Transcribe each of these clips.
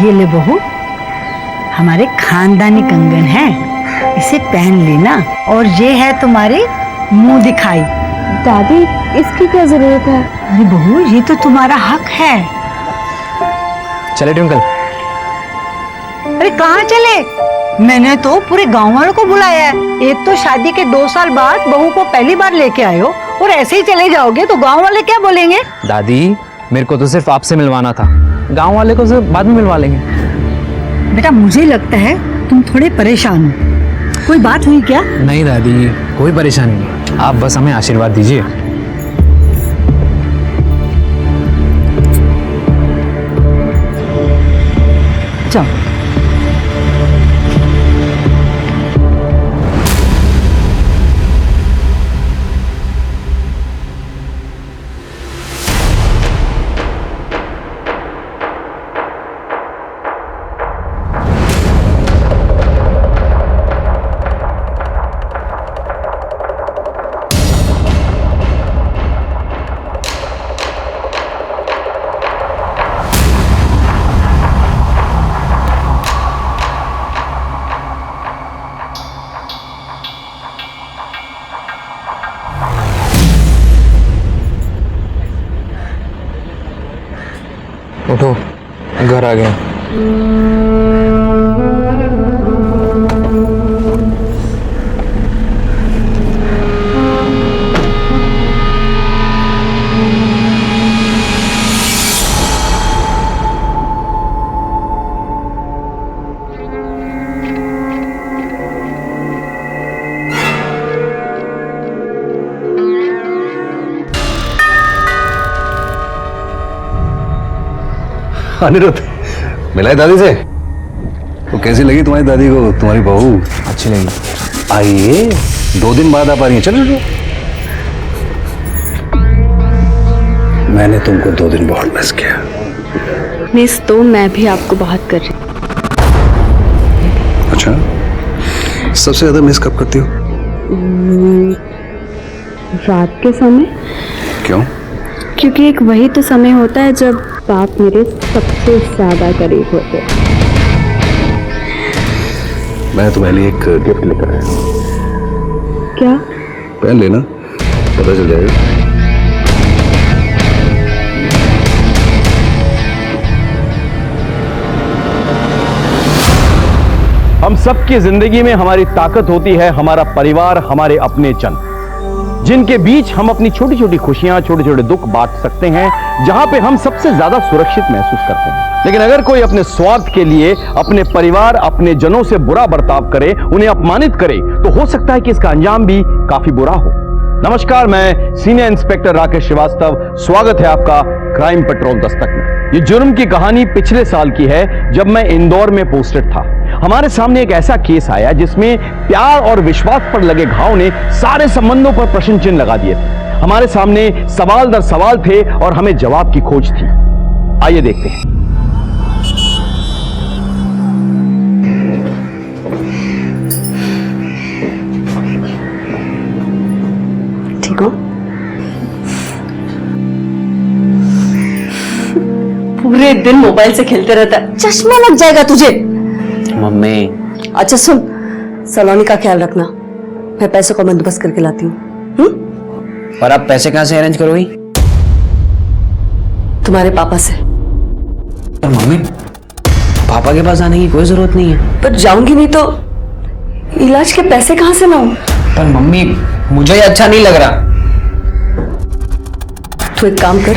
ये ले बहू, हमारे खानदानी कंगन है, इसे पहन लेना। और ये है तुम्हारी मुंह दिखाई। दादी इसकी क्या जरूरत है? अरे बहू, ये तो तुम्हारा हक है। चले ट्विंकल। अरे कहाँ चले? मैंने तो पूरे गांव वालों को बुलाया है। एक तो शादी के 2 साल बाद बहू को पहली बार लेके आए हो, और ऐसे ही चले जाओगे तो गांव वाले क्या बोलेंगे? दादी, मेरे को तो सिर्फ आपसे मिलवाना था, गांव वाले को सिर्फ बाद में मिलवा लेंगे। बेटा, मुझे लगता है तुम थोड़े परेशान हो। कोई बात हुई क्या? नहीं दादी, कोई परेशानी नहीं, आप बस हमें आशीर्वाद दीजिए। चलो। उठो, घर आ गए। अनिरुद्ध, मिला है दादी से? तो कैसी लगी तुम्हारी दादी को तुम्हारी बहू? अच्छी लगी। आइए, 2 दिन बाद आप आ रही हैं। चलो चलो। मैंने तुमको 2 दिन बहुत मिस किया। मिस तो मैं भी आपको बहुत कर रही। अच्छा, सबसे ज्यादा मिस कब करती हो? रात के समय। क्यों? क्योंकि एक वही तो समय होता है जब आप मेरे सबसे ज्यादा करीब होते हैं। मैं तुम्हारे लिए एक गिफ्ट लेकर आया। क्या? पहन लेना, पता चल जाएगा। हम सबकी जिंदगी में हमारी ताकत होती है हमारा परिवार, हमारे अपने जन, जिनके बीच हम अपनी छोटी छोटी खुशियां, छोटे छोटे दुख बांट सकते हैं, जहां पे हम सबसे ज्यादा सुरक्षित महसूस करते हैं। लेकिन अगर कोई अपने स्वार्थ के लिए अपने परिवार, अपने जनों से बुरा बर्ताव करे, उन्हें अपमानित करे, तो हो सकता है कि इसका अंजाम भी काफी बुरा हो। नमस्कार, मैं सीनियर इंस्पेक्टर राकेश श्रीवास्तव। स्वागत है आपका क्राइम पेट्रोल दस्तक में। ये जुर्म की कहानी पिछले साल की है, जब मैं इंदौर में पोस्टेड था। हमारे सामने एक ऐसा केस आया जिसमें प्यार और विश्वास पर लगे घाव ने सारे संबंधों पर प्रश्न चिन्ह लगा दिए थे। हमारे सामने सवाल दर सवाल थे और हमें जवाब की खोज थी। आइए देखते हैं। ठीक हो? पूरे दिन मोबाइल से खेलते रहता है, चश्मा लग जाएगा तुझे। मम्मी। अच्छा सुन, सलोनी का ख्याल रखना, मैं पैसों का बंदोबस्त करके लाती हूँ। और आप पैसे कहाँ से अरेंज करोगी? तुम्हारे पापा से। पर मम्मी, पापा के पास आने की कोई जरूरत नहीं है। पर जाऊंगी नहीं तो इलाज के पैसे कहाँ से लाऊं? पर मम्मी, मुझे ये अच्छा नहीं लग रहा। तू एक काम कर,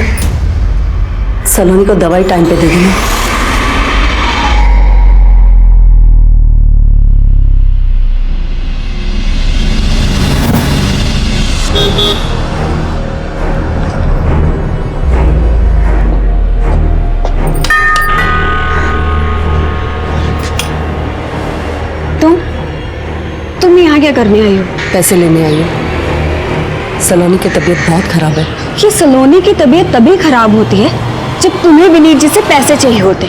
सलोनी को दवाई टाइम पे दे देना। तुम यहाँ क्या करने आई हो? पैसे लेने आई हो। सलोनी की तबीयत बहुत खराब है। ये सलोनी की तबीयत तभी खराब होती है जब तुम्हें विनीत जी से पैसे चाहिए होते।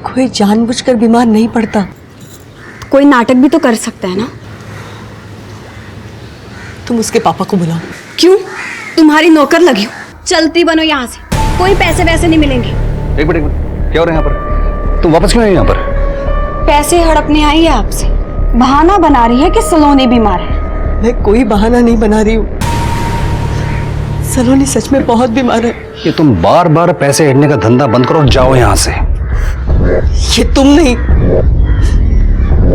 कोई जानबूझकर बीमार नहीं पड़ता। कोई नाटक भी तो कर सकता है ना। तुम उसके पापा को बुलाओ। क्यों? तुम्हारी नौकर लगी हो, चलती बनो यहाँ से, कोई पैसे वैसे नहीं मिलेंगे। एक मिनट, क्या हो रहा है यहाँ पर? तुम वापस क्यों आई यहाँ पर? पैसे हड़पने आई है आपसे। बहाना बना रही है कि सलोनी बीमार है। मैं कोई बहाना नहीं बना रही हूँ। सलोनी सच में बहुत बीमार है। ये तुम बार बार पैसे हेडने का धंधा बंद करो और जाओ यहाँ से। ये तुम नहीं,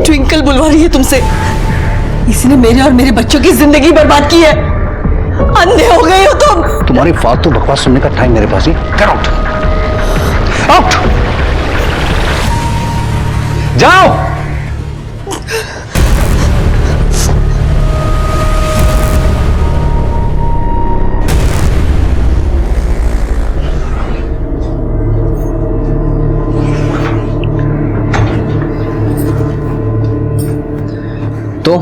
ट्विंकल बुलवा रही है तुमसे। इसने मेरे और मेरे बच्चों की जिंदगी बर्बाद की है। अंधे हो गए हो तुम। तुम्हारी फालतू बकवास सुनने का टाइम मेरे पास नहीं। गेट आउट, आउट, जाओ। तो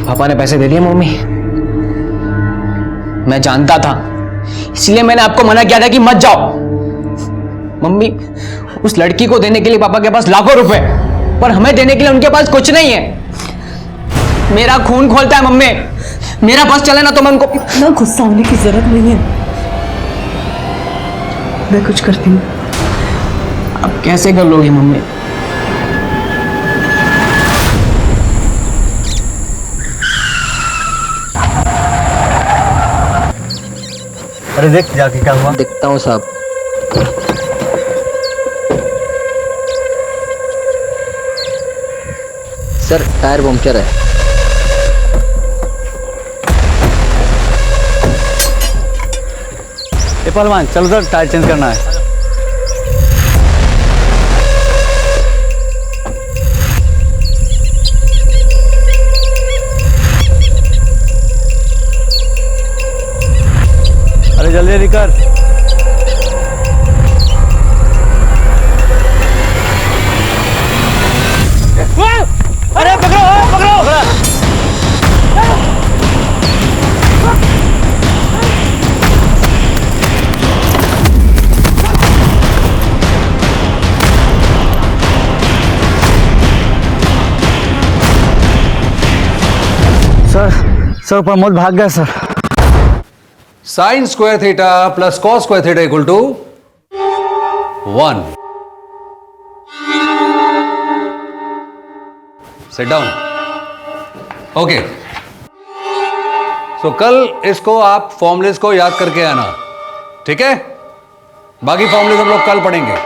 पापा ने पैसे दे दिए मम्मी। मैं जानता था, इसलिए मैंने आपको मना किया था कि मत जाओ। मम्मी, उस लड़की को देने के लिए पापा के पास लाखों रुपए, पर हमें देने के लिए उनके पास कुछ नहीं है। मेरा खून खोलता है मम्मी। मेरा बस चले ना तो मैं उनको। इतना गुस्सा होने की जरूरत नहीं है। मैं कुछ करती हूँ। अब कैसे कर लोगी मम्मी? अरे देख जाके क्या हुआ। दिखता हूँ साहब। सर, टायर पंक्चर है। ए पहलवान, चलो सर, टायर चेंज करना है। अरे जल्दी जल्दी कर। अरे पकड़ो पकड़ो। सर प्रमोद भाग गया sir. Sine square theta plus cos square theta equal to 1। Sit down. Okay, so कल इसको आप फॉर्मूलेस को याद करके आना, ठीक है? बाकी फॉर्मूलेस हम लोग कल पढ़ेंगे।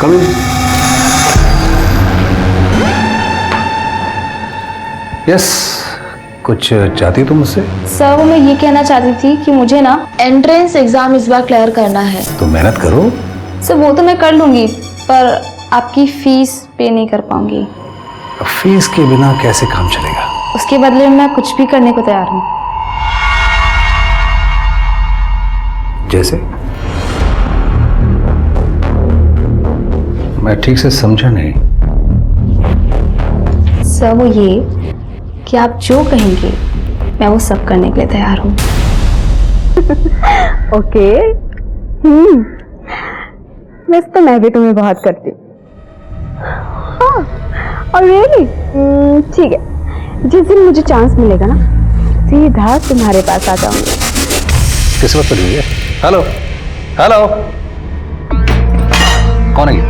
कम इन। यस, कुछ चाहती तुम मुझसे? सर, वो मैं ये कहना चाहती थी कि मुझे ना एंट्रेंस एग्जाम इस बार क्लियर करना है। तो मेहनत करो। सर, वो तो मैं कर लूंगी, पर आपकी फीस पे नहीं कर पाऊंगी। फीस के बिना कैसे काम चलेगा? उसके बदले में मैं कुछ भी करने को तैयार हूँ। जैसे? मैं ठीक से समझा नहीं। सर, वो ये कि आप जो कहेंगे मैं वो सब करने के लिए तैयार हूँ। ओके। वैसे तो मैं भी तुम्हें बहुत करती हूँ। हाँ, और रियली ठीक है, जिस दिन मुझे चांस मिलेगा ना, सीधा तुम्हारे पास आ जाऊंगी। किस वक्त हुई है? हेलो हेलो, कौन है ये?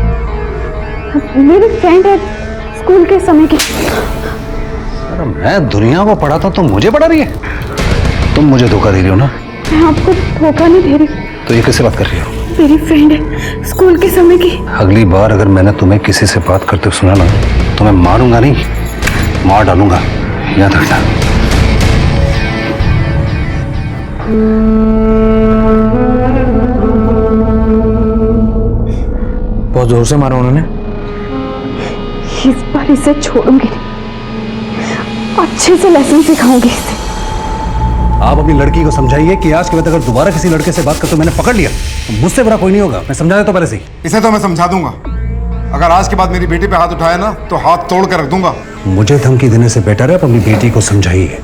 मेरी फ्रेंड है स्कूल के समय की। अरे मैं दुनिया को पढ़ाता तो मुझे पढ़ा रही है? तुम मुझे धोखा दे रही हो ना? मैं आपको धोखा नहीं दे रही। तो ये किससे बात कर रही हो? मेरी फ्रेंड है स्कूल के समय की। अगली बार अगर मैंने तुम्हें किसी से बात करते हुए सुना ना, तो मैं मारूंगा नहीं, मार डालूंगा, याद रखना। बहुत जोर से मारा उन्होंने। इस बार इसे छोड़ूंगी, अच्छे से लेसन सिखाऊंगी इसे। आप अपनी लड़की को समझाइए कि आज के बाद अगर दोबारा किसी लड़के से बात करते मैंने पकड़ लिया तो मुझसे बुरा कोई नहीं होगा। मैं समझा देता पहले से ही। इसे तो मैं समझा दूंगा। अगर आज के बाद मेरी बेटी पे हाथ उठाया ना तो हाथ तोड़ कर रख दूंगा। मुझे धमकी देने से बेटर है आप अपनी बेटी को समझाइए,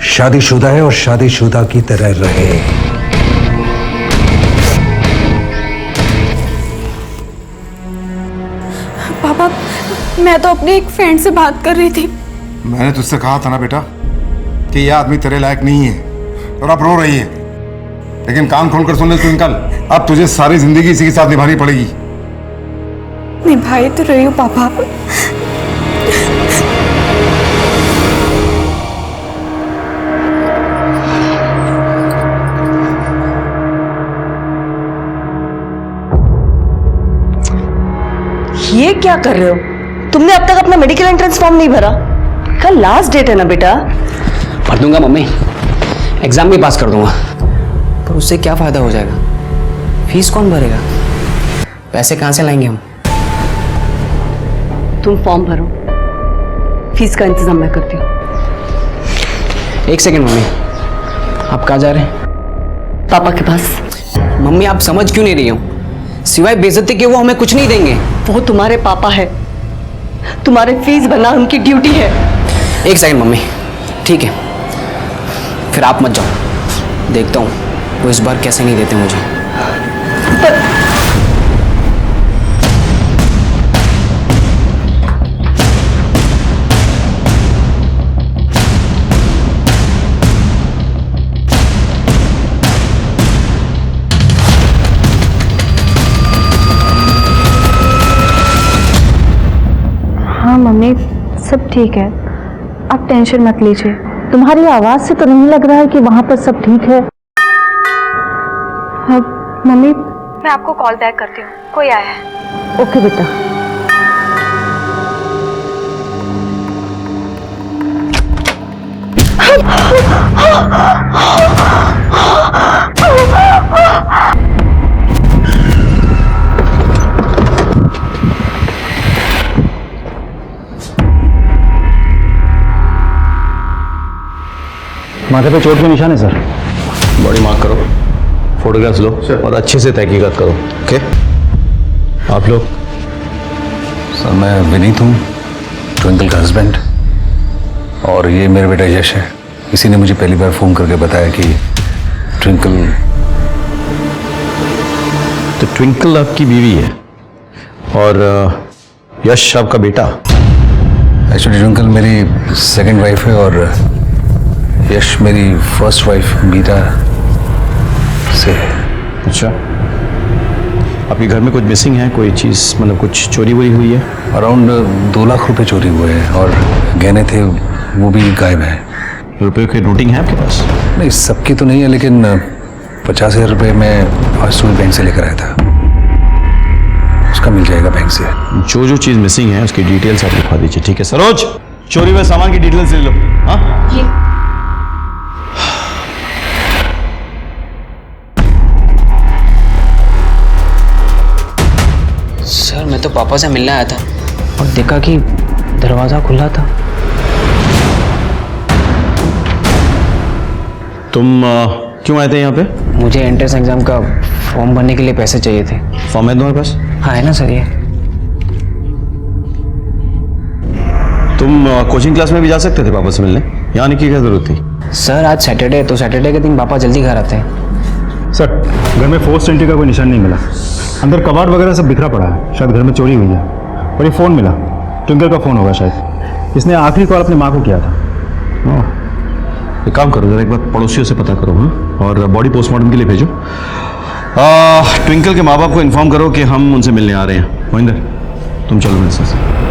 शादीशुदा है और शादीशुदा की तरह रहे। पापा, मैं तो अपनी एक फ्रेंड से बात कर रही थी। मैंने तुझसे कहा था ना बेटा कि यह आदमी तेरे लायक नहीं है और अब रो रही है। लेकिन कान खोलकर सुन ले ट्विंकल, अब तुझे सारी जिंदगी इसी के साथ निभानी पड़ेगी। निभाई तो रही हूँ पापा। ये क्या कर रहे हो? तुमने अब तक अपना मेडिकल एंट्रेंस फॉर्म नहीं भरा? कल लास्ट डेट है ना बेटा। भर दूंगा मम्मी, एग्जाम भी पास कर दूंगा, पर उससे क्या फायदा हो जाएगा? फीस कौन भरेगा? पैसे कहां से लाएंगे हम? तुम फॉर्म भरो, फीस का इंतजाम मैं करती हूँ। एक सेकंड मम्मी, आप कहाँ जा रहे हैं? पापा के पास। मम्मी आप समझ क्यों नहीं रही हो? सिवाय बेइज्जती के वो हमें कुछ नहीं देंगे। वो तुम्हारे पापा है, तुम्हारे फीस भरना उनकी ड्यूटी है। एक सेकंड मम्मी, ठीक है, फिर आप मत जाओ, देखता हूँ वो इस बार कैसे नहीं देते मुझे। हाँ मम्मी, सब ठीक है, आप टेंशन मत लीजिए। तुम्हारी आवाज से तो नहीं लग रहा है कि वहां पर सब ठीक है। हाँ मम्मी, मैं आपको कॉल बैक करती हूँ, कोई आया है। ओके बेटा। माथे पे चोट के निशान है सर। बॉडी मार्क करो, फोटोग्राफ्स लो और अच्छे से तहकीकात करो। ओके, आप लोग? सर मैं विनीत हूँ, ट्विंकल का हस्बैंड, और ये मेरा बेटा यश है। किसी ने मुझे पहली बार फ़ोन करके बताया कि ट्विंकल। तो ट्विंकल आपकी बीवी है और यश आपका बेटा? एक्चुअली ट्विंकल मेरी सेकंड वाइफ है और यश मेरी फर्स्ट वाइफ मीरा से है। अच्छा, आपके घर में कुछ मिसिंग है? कोई चीज़ मतलब कुछ चोरी वोरी हुई है? अराउंड 2 लाख रुपए चोरी हुए हैं और गहने थे वो भी गायब हैं। रुपये की नोटिंग है आपके पास? नहीं, सबकी तो नहीं है, लेकिन 50,000 रुपये मैं आज सुबह बैंक से लेकर आया था, उसका मिल जाएगा बैंक से। जो जो चीज़ मिसिंग है उसकी डिटेल्स आप लिखवा दीजिए, ठीक है? सरोज, चोरी हुए सामान की डिटेल्स ले लो। हाँ सर मैं तो पापा से मिलने आया था और देखा कि दरवाजा खुला था। तुम क्यों आए थे यहाँ पे? मुझे एंट्रेंस एग्जाम का फॉर्म भरने के लिए पैसे चाहिए थे। फॉर्म है तुम्हारे पास? हाँ है ना सर ये। तुम कोचिंग क्लास में भी जा सकते थे पापा से मिलने, यहाँ आने की क्या जरूरत थी? सर आज सैटरडे है तो सैटरडे के दिन पापा जल्दी घर आते हैं। सर घर में फोर्स एंट्री का कोई निशान नहीं मिला, अंदर कबाड़ वगैरह सब बिखरा पड़ा है, शायद घर में चोरी हुई है। और ये फ़ोन मिला, ट्विंकल का फ़ोन होगा शायद, इसने आखिरी कॉल अपनी माँ को किया था। एक काम करो, जरा एक बार पड़ोसियों से पता करो, हाँ, और बॉडी पोस्टमार्टम के लिए भेजो। ट्विंकल के माँ बाप को इन्फॉर्म करो कि हम उनसे मिलने आ रहे हैं। मोहिंदर तुम चलो मेरे साथ।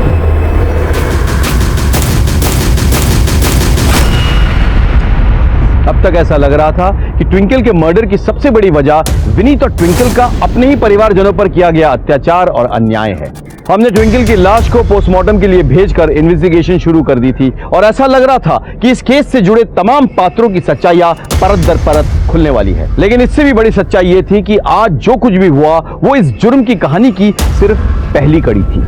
अब तक ऐसा लग रहा था कि ट्विंकल के मर्डर की सबसे बड़ी वजह विनीत और ट्विंकल का अपने ही परिवारजनों पर किया गया अत्याचार और अन्याय है। हमने ट्विंकल की लाश को पोस्टमार्टम के लिए भेजकर इन्वेस्टिगेशन शुरू कर दी थी और ऐसा लग रहा था कि इस केस से जुड़े तमाम पात्रों की सच्चाइयां परत दर परत खुलने वाली है। लेकिन इससे भी बड़ी सच्चाई यह थी कि आज जो कुछ भी हुआ वो इस जुर्म की कहानी की सिर्फ पहली कड़ी थी।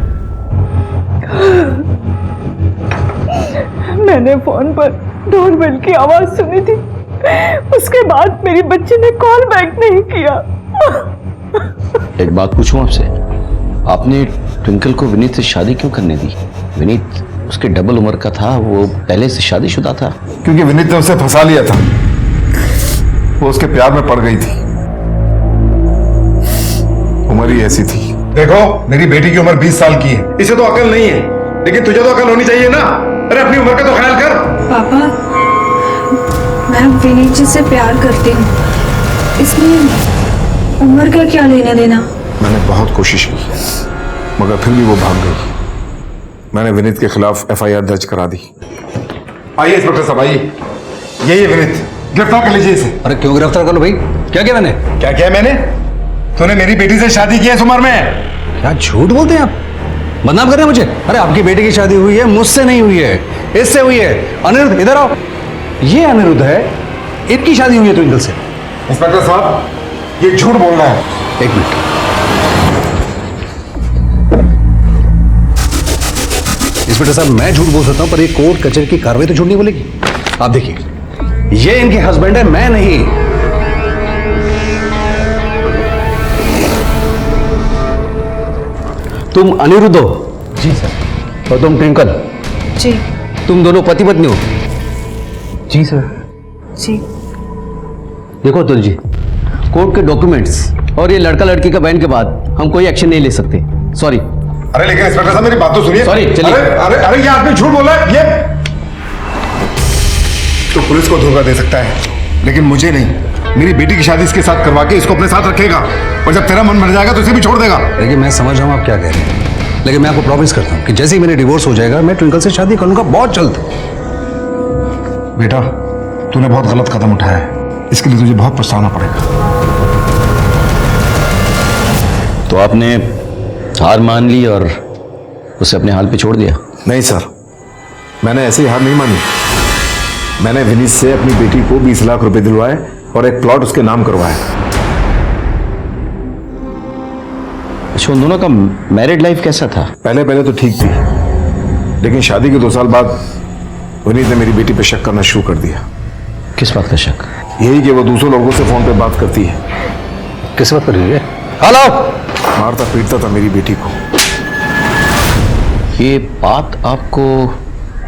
मैंने फोन पर डोरबेल की आवाज सुनी थी, उसके बाद मेरी बच्ची ने कॉल बैक नहीं किया। एक बात पूछूं आपसे, आपने ट्विंकल को विनीत से शादी क्यों करने दी? विनीत उसके डबल उम्र का था, वो पहले से शादीशुदा था। क्योंकि विनीत ने उसे फंसा लिया था, वो उसके प्यार में पड़ गई थी। उम्र ही ऐसी थी। देखो मेरी बेटी की उम्र 20 साल की है, इसे तो अकल नहीं है, लेकिन तुझे तो अकल होनी चाहिए ना। अरे अपनी उम्र का तो ख्याल कर। पापा मैं विनीत जी से प्यार करती हूँ, इसमें उम्र का क्या लेना देना। मैंने बहुत कोशिश की मगर फिर भी वो भाग गई। मैंने विनीत के खिलाफ एफआईआर दर्ज करा दी। आइए इंस्पेक्टर साहब, आइए। यही है विनीत, गिरफ्तार कर लीजिए इसे। अरे क्यों गिरफ्तार कर लो भाई? क्या किया मैंने? क्या किया मैंने? तूने मेरी बेटी से शादी की है इस उम्र में। क्या झूठ बोलते हैं आप? बदनाम कर रहे हैं मुझे? अरे आपकी बेटी की शादी हुई है, मुझसे नहीं हुई है, इससे हुई है। अनिरुद्ध इधर आओ। ये अनिरुद्ध है, इनकी शादी हुई है ट्विंकल से। इंस्पेक्टर साहब, ये झूठ बोल रहा है। एक मिनट। इंस्पेक्टर साहब, मैं झूठ बोल सकता हूं पर ये कोर्ट कचहरी की कार्रवाई तो झूठ नहीं बोलेगी। आप देखिए, ये इनके हस्बैंड है, मैं नहीं। तुम अनिरुद्ध हो? जी सर। और तुम ट्विंकल? जी। तुम दोनों पति पत्नी हो? जी सर। जी। देखो अतुल जी, कोर्ट के डॉक्यूमेंट्स और ये लड़का लड़की का बयान के बाद हम कोई एक्शन नहीं ले सकते। सॉरी। अरे लेकिन इंस्पेक्टर साहब मेरी बात तो सुनिए। Sorry, चलिए। अरे अरे अरे ये आदमी झूठ बोल रहा है। ये तो पुलिस को धोखा दे सकता है लेकिन मुझे नहीं। मेरी बेटी की शादी इसके साथ करवा के इसको अपने साथ रखेगा और जब तेरा मन भर जाएगा तो इसे भी छोड़ देगा। देखिए, मैं समझ रहा हूँ आप क्या कह रहे हैं, लेकिन मैं आपको प्रॉमिस करता हूँ कि जैसे ही मेरे डिवोर्स हो जाएगा मैं ट्विंकल से शादी करूंगा बहुत जल्द। बेटा, तूने बहुत गलत कदम उठाया है, इसके लिए तुझे बहुत पछताना पड़ेगा। तो आपने हार मान ली और उसे अपने हाल पे छोड़ दिया? नहीं सर, मैंने ऐसे ही हार नहीं मानी। मैंने विनीत से अपनी बेटी को 20 लाख रुपए दिलवाए और एक प्लॉट उसके नाम करवाया। अच्छा, उन दोनों का मैरिड लाइफ कैसा था? पहले पहले तो ठीक थी, लेकिन शादी के 2 साल बाद विनीत ने मेरी बेटी पे शक करना शुरू कर दिया। किस बात का शक? यही कि वो दूसरों लोगों से फोन पे बात करती है। किस बात कर रही है? हेलो। मारता पीटता था मेरी बेटी को। ये बात आपको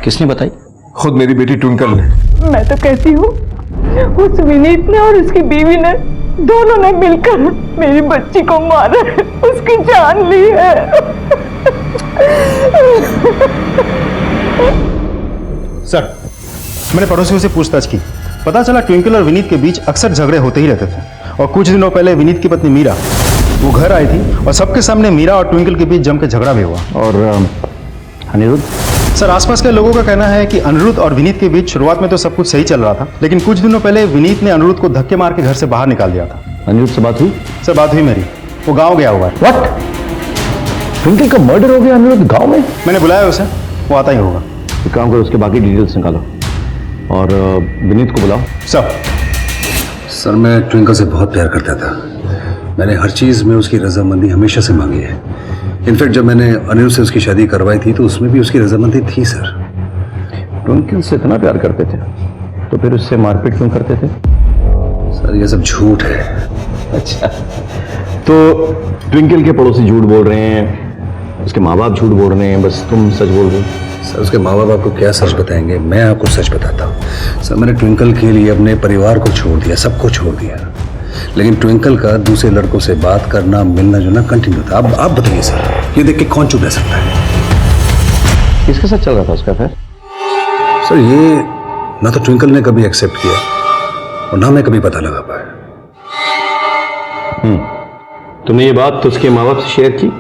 किसने बताई? खुद मेरी बेटी ट्विंकल ने। मैं तो कहती हूँ उस विनीत ने और उसकी बीवी ने दोनों ने मिलकर मेरी बच्ची को मारा है, उसकी जान ली है। सर, मैंने पड़ोसियों से पूछताछ की, पता चला ट्विंकल और विनीत के बीच अक्सर झगड़े होते ही रहते थे। और कुछ दिनों पहले विनीत की पत्नी मीरा वो घर आई थी और सबके सामने मीरा और ट्विंकल के बीच जम के झगड़ा भी हुआ। और अनिरुद्ध? सर, आसपास के लोगों का कहना है कि अनिरुद्ध और विनीत के बीच शुरुआत में तो सब कुछ सही चल रहा था, लेकिन कुछ दिनों पहले विनीत ने अनिरुद्ध को धक्के मार के घर से बाहर निकाल दिया था। अनिरुद्ध से बात हुई? सर, बात हुई मेरी, वो गाँव गया हुआ है। व्हाट? ट्विंकल का मर्डर हो गया अनिरुद्ध गांव में? मैंने बुलाया उसे, वो आता ही होगा। एक काम करो, उसके बाकी डिटेल्स निकालो और विनीत को बुलाओ। सर, मैं ट्विंकल से बहुत प्यार करता था। मैंने हर चीज़ में उसकी रजामंदी हमेशा से मांगी है। इनफैक्ट जब मैंने अनिरुद्ध से उसकी शादी करवाई थी तो उसमें भी उसकी रजामंदी थी। सर, ट्विंकल से इतना प्यार करते थे तो फिर उससे मारपीट क्यों करते थे? सर, ये सब झूठ है। अच्छा, तो ट्विंकल के पड़ोसी झूठ बोल रहे हैं, उसके माँ बाप झूठ बोल रहे हैं, बस तुम सच बोल रहे हो? सर, उसके माँ बाप आपको क्या सच बताएंगे, मैं आपको सच बताता हूँ। सर, मैंने ट्विंकल के लिए अपने परिवार को छोड़ दिया, सबको छोड़ दिया, लेकिन ट्विंकल का दूसरे लड़कों से बात करना, मिलना जुलना कंटिन्यू था। अब आप बताइए सर, ये देख के कौन चुप रह सकता है? किसके साथ चल रहा था उसका अफेयर? सर, ये ना तो ट्विंकल ने कभी एक्सेप्ट किया और ना मैं कभी पता लगा पाया। तुमने ये बात तो उसके माँ बाप से शेयर की?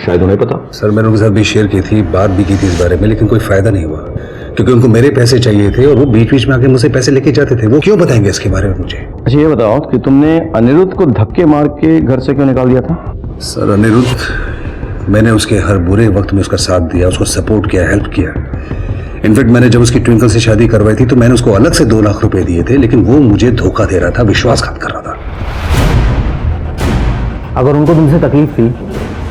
शायद उन्हें पता। सर, मैंने उनके साथ भी शेयर की थी, बात भी की थी इस बारे में, लेकिन कोई फायदा नहीं हुआ क्योंकि उनको मेरे पैसे चाहिए थे और वो बीच बीच में आके मुझसे पैसे लेके जाते थे। वो क्यों बताएंगे इसके बारे में मुझे? अच्छा, ये बताओ कि तुमने अनिरुद्ध को धक्के मार के घर से क्यों निकाल दिया था? सर, अनिरुद्ध, मैंने उसके हर बुरे वक्त में उसका साथ दिया, उसको सपोर्ट किया, हेल्प किया। इनफैक्ट मैंने जब उसकी ट्विंकल से शादी करवाई थी तो मैंने उसको अलग से 2 लाख रुपए दिए थे, लेकिन वो मुझे धोखा दे रहा था, विश्वासघात कर रहा था। अगर उनको तुमसे तकलीफ थी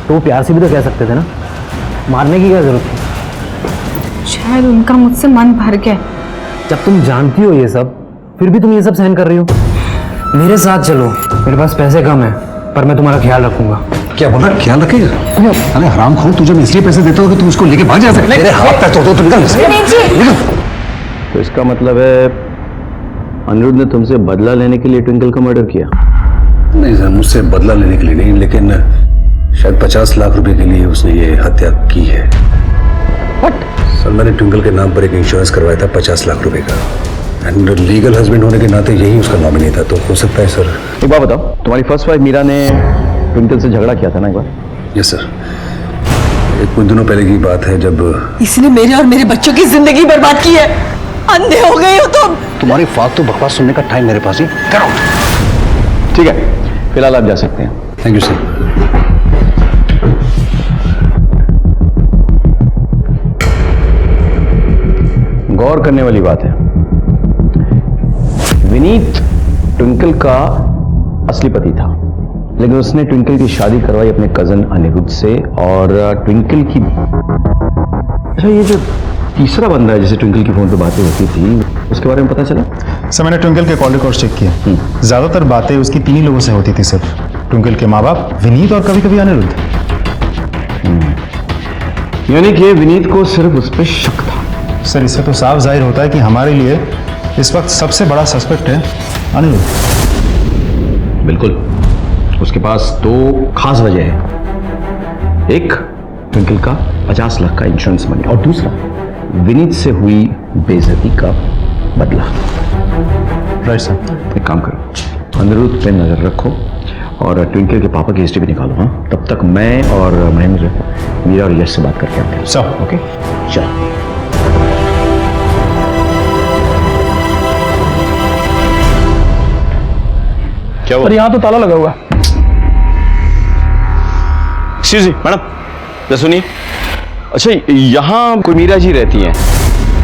तो वो प्यार से भी तो कह सकते थे ना, मारने की क्या जरूरत थी? शायद उनका मुझसे मन भर गया। जब तुम जानती हो ये सब फिर भी तुम ये सब सहन कर रही हो। मेरे साथ चलो, मेरे पास पैसे कम है पर मैं तुम्हारा ख्याल रखूंगा। क्या बोला, ख्याल रखेगा? अरे हरामखोर, तुझे मैं इसलिए पैसे देता हूँ कि तुम उसको लेके भाग जा सके। मेरे हाथ पैर तोड़ दो, तुम निकल। तो इसका मतलब है अनिरुद्ध ने तुमसे बदला लेने के लिए ट्विंकल का मर्डर किया? नहीं सर, मुझसे बदला लेने के लिए नहीं, लेकिन शायद 50 लाख रुपए के लिए उसने ये हत्या की है। What? सर, मैंने ट्विंकल के नाम पर एक इंश्योरेंस करवाया था 50 लाख रुपए का। एंड लीगल हस्बैंड होने के नाते यही उसका नॉमिनी था, तो हो सकता है सर। एक बात बताओ, तुम्हारी फर्स्ट वाइफ मीरा ने ट्विंकल से झगड़ा किया था ना एक बार? यस सर, कुछ दिनों पहले की बात है जब इसने मेरे और मेरे बच्चों की जिंदगी बर्बाद की है। अंधे हो गए हो तुम। तुम्हारी फालतू बकवास सुनने का टाइम मेरे पास ही। Get out. ठीक है, फिलहाल आप जा सकते हैं। Thank you sir. गौर करने वाली बात है, विनीत ट्विंकल का असली पति था, लेकिन उसने ट्विंकल की शादी करवाई अपने कजन अनिरुद्ध से। और ट्विंकल की, अच्छा ये जो तीसरा बंदा है जिसे ट्विंकल की फोन पे बातें होती थी, उसके बारे में पता चला? सर मैंने ट्विंकल के कॉल रिकॉर्ड चेक किया, ज्यादातर बातें उसकी 3 ही लोगों से होती थी सिर्फ, ट्विंकल के माँ बाप, विनीत और कभी कभी अनिरुद्ध। यानी कि विनीत को सिर्फ उस पर शक था। सर इससे तो साफ जाहिर होता है कि हमारे लिए इस वक्त सबसे बड़ा सस्पेक्ट है अनिरुद्ध। बिल्कुल, उसके पास 2 खास वजह है। एक, ट्विंकल का 50 लाख का इंश्योरेंस मनी, और दूसरा विनीत से हुई बेइज्जती का बदला। Right sir. एक काम करो, अनिरुद्ध पे नजर रखो और ट्विंकल के पापा की हिस्ट्री भी निकालो। हाँ, तब तक मैं और महेंद्र मीरा और यश से बात करके आते हैं। सर ओके, चल। क्या हुआ? अरे यहाँ तो ताला लगा हुआ। जी मैडम, सुनिए। अच्छा, यहाँ कोई मीरा जी रहती हैं,